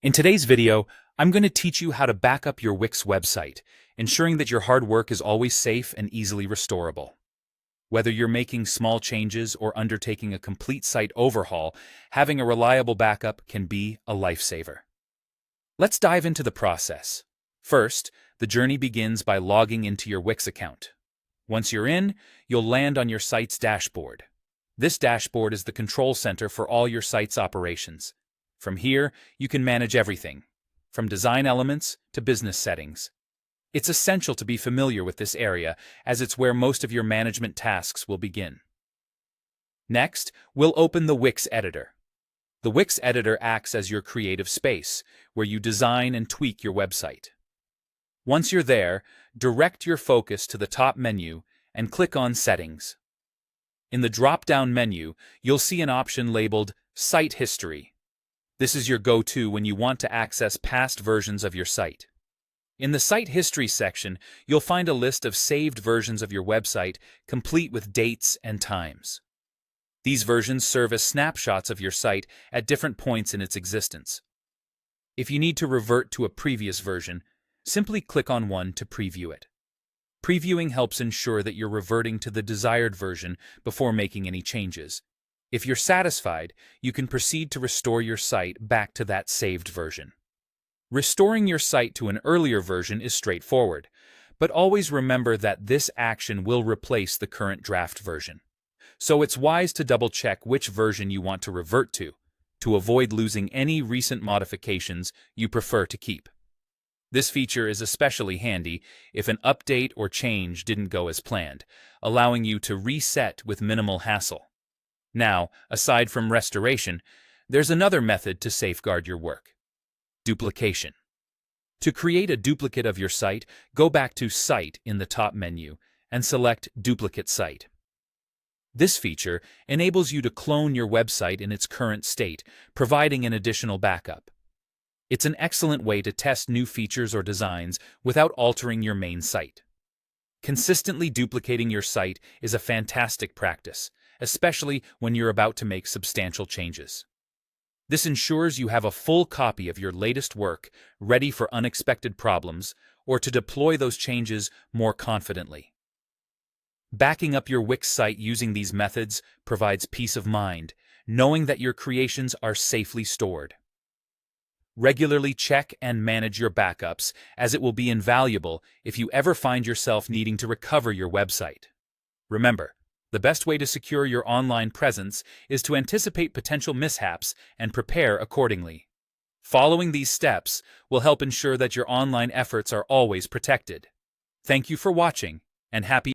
In today's video, I'm going to teach you how to back up your Wix website, ensuring that your hard work is always safe and easily restorable. Whether you're making small changes or undertaking a complete site overhaul, having a reliable backup can be a lifesaver. Let's dive into the process. First, the journey begins by logging into your Wix account. Once you're in, you'll land on your site's dashboard. This dashboard is the control center for all your site's operations. From here, you can manage everything, from design elements to business settings. It's essential to be familiar with this area, as it's where most of your management tasks will begin. Next, we'll open the Wix editor. The Wix editor acts as your creative space, where you design and tweak your website. Once you're there, direct your focus to the top menu and click on Settings. In the drop-down menu, you'll see an option labeled Site History. This is your go-to when you want to access past versions of your site. In the Site History section, you'll find a list of saved versions of your website, complete with dates and times. These versions serve as snapshots of your site at different points in its existence. If you need to revert to a previous version, simply click on one to preview it. Previewing helps ensure that you're reverting to the desired version before making any changes. If you're satisfied, you can proceed to restore your site back to that saved version. Restoring your site to an earlier version is straightforward, but always remember that this action will replace the current draft version. So it's wise to double-check which version you want to revert to avoid losing any recent modifications you prefer to keep. This feature is especially handy if an update or change didn't go as planned, allowing you to reset with minimal hassle. Now, aside from restoration, there's another method to safeguard your work: duplication. To create a duplicate of your site, go back to Site in the top menu and select Duplicate Site. This feature enables you to clone your website in its current state, providing an additional backup. It's an excellent way to test new features or designs without altering your main site. Consistently duplicating your site is a fantastic practice, especially when you're about to make substantial changes. This ensures you have a full copy of your latest work ready for unexpected problems or to deploy those changes more confidently. Backing up your Wix site using these methods provides peace of mind, knowing that your creations are safely stored. Regularly check and manage your backups, as it will be invaluable if you ever find yourself needing to recover your website. Remember, the best way to secure your online presence is to anticipate potential mishaps and prepare accordingly. Following these steps will help ensure that your online efforts are always protected. Thank you for watching, and happy